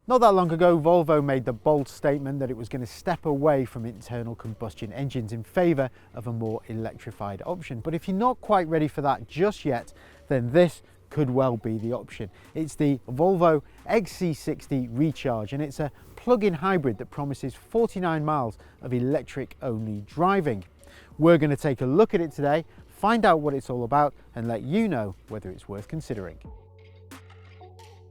Not that long ago, Volvo made the bold statement that it was going to step away from internal combustion engines in favour of a more electrified option. But if you're not quite ready for that just yet, then this could well be the option. It's the Volvo XC60 Recharge, and it's a plug-in hybrid that promises 49 miles of electric-only driving. We're going to take a look at it today, find out what it's all about, and let you know whether it's worth considering.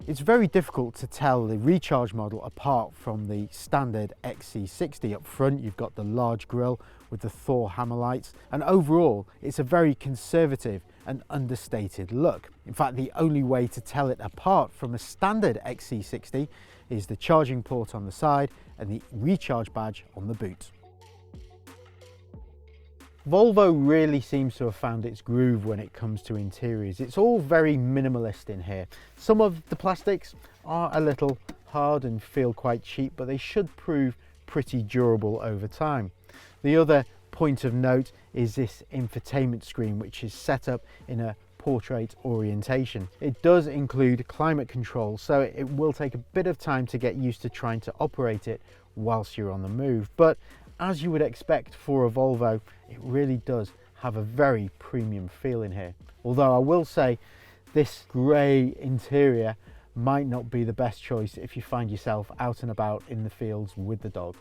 It's very difficult to tell the Recharge model apart from the standard XC60. Up front you've got the large grille with the Thor hammer lights, and overall it's a very conservative and understated look. In fact, the only way to tell it apart from a standard XC60 is the charging port on the side and the Recharge badge on the boot. Volvo really seems to have found its groove when it comes to interiors. It's all very minimalist in here. Some of the plastics are a little hard and feel quite cheap, but they should prove pretty durable over time. The other point of note is this infotainment screen, which is set up in a portrait orientation. It does include climate control, so it will take a bit of time to get used to trying to operate it whilst you're on the move. But as you would expect for a Volvo, it really does have a very premium feel in here. Although I will say this grey interior might not be the best choice if you find yourself out and about in the fields with the dog.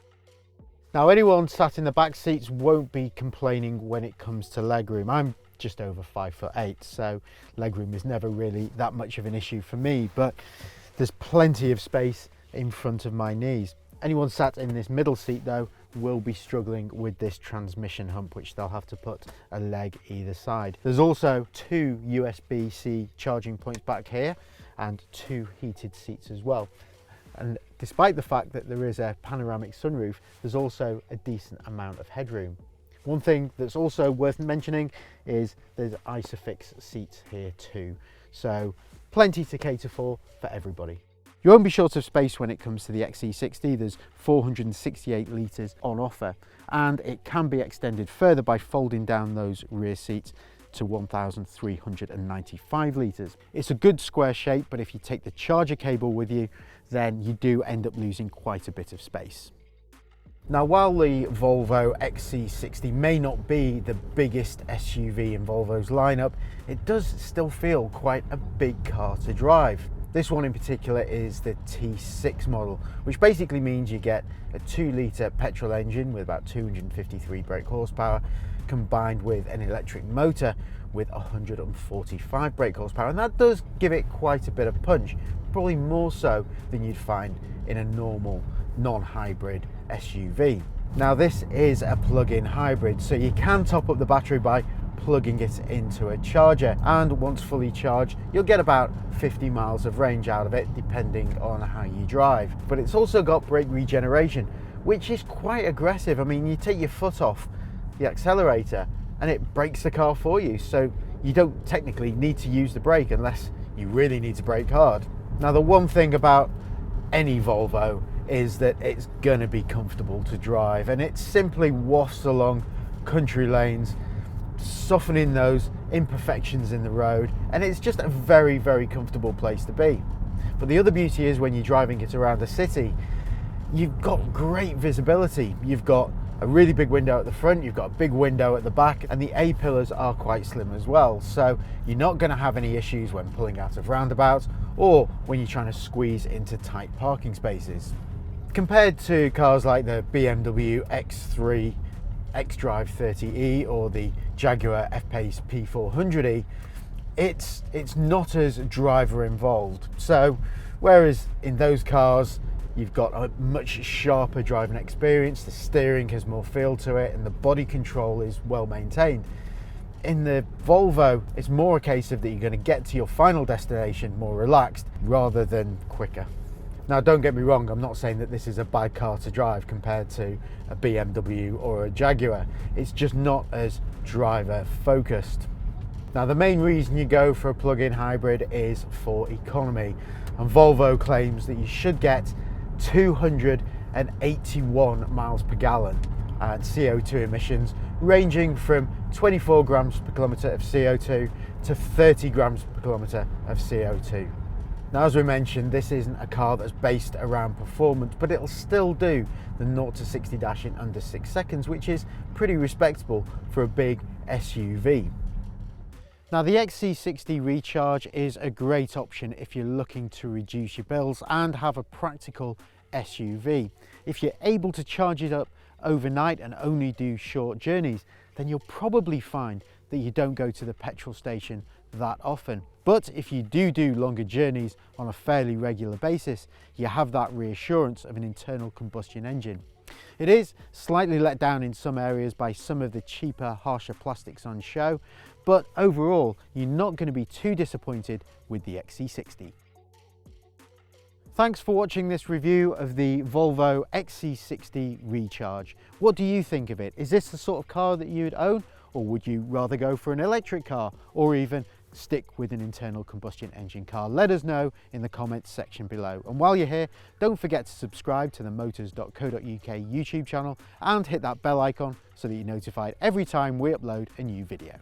Now, anyone sat in the back seats won't be complaining when it comes to legroom. I'm just over 5'8", so legroom is never really that much of an issue for me, but there's plenty of space in front of my knees. Anyone sat in this middle seat though will be struggling with this transmission hump, which they'll have to put a leg either side. There's also 2 USB-C charging points back here and 2 heated seats as well. And despite the fact that there is a panoramic sunroof, there's also a decent amount of headroom. One thing that's also worth mentioning is there's ISOFIX seats here too, so plenty to cater for everybody. You won't be short of space when it comes to the XC60. There's 468 litres on offer, and it can be extended further by folding down those rear seats to 1,395 litres. It's a good square shape, but if you take the charger cable with you, then you do end up losing quite a bit of space. Now, while the Volvo XC60 may not be the biggest SUV in Volvo's lineup, it does still feel quite a big car to drive. This one in particular is the T6 model, which basically means you get a 2-litre petrol engine with about 253 brake horsepower, combined with an electric motor with 145 brake horsepower, and that does give it quite a bit of punch, probably more so than you'd find in a normal non-hybrid SUV. Now, this is a plug-in hybrid, so you can top up the battery by plugging it into a charger, and once fully charged you'll get about 50 miles of range out of it, depending on how you drive. But it's also got brake regeneration, which is quite aggressive. I mean, you take your foot off the accelerator and it brakes the car for you, so you don't technically need to use the brake unless you really need to brake hard. Now, the one thing about any Volvo is that it's gonna be comfortable to drive, and it simply wafts along country lanes, softening those imperfections in the road, and it's just a very, very comfortable place to be. But the other beauty is when you're driving it around the city, you've got great visibility. You've got a really big window at the front, you've got a big window at the back, and the A-pillars are quite slim as well, so you're not going to have any issues when pulling out of roundabouts or when you're trying to squeeze into tight parking spaces. Compared to cars like the BMW X3 xDrive 30e or the Jaguar F-Pace P400e, it's not as driver involved. So whereas in those cars you've got a much sharper driving experience, the steering has more feel to it, and the body control is well maintained, in the Volvo it's more a case of that you're going to get to your final destination more relaxed rather than quicker. Now, don't get me wrong, I'm not saying that this is a bad car to drive compared to a BMW or a Jaguar. It's just not as driver focused. Now, the main reason you go for a plug-in hybrid is for economy, and Volvo claims that you should get 281 miles per gallon and CO2 emissions ranging from 24 grams per kilometre of CO2 to 30 grams per kilometre of CO2. Now, as we mentioned, this isn't a car that's based around performance, but it'll still do the 0 to 60 dash in under 6 seconds, which is pretty respectable for a big SUV. Now, the XC60 Recharge is a great option if you're looking to reduce your bills and have a practical SUV. If you're able to charge it up overnight and only do short journeys, then you'll probably find that you don't go to the petrol station that often. But if you do longer journeys on a fairly regular basis, you have that reassurance of an internal combustion engine. It is slightly let down in some areas by some of the cheaper, harsher plastics on show, but overall, you're not going to be too disappointed with the XC60. Thanks for watching this review of the Volvo XC60 Recharge. What do you think of it? Is this the sort of car that you'd own, or would you rather go for an electric car, or even stick with an internal combustion engine car? Let us know in the comments section below. And while you're here, don't forget to subscribe to the motors.co.uk YouTube channel and hit that bell icon so that you're notified every time we upload a new video.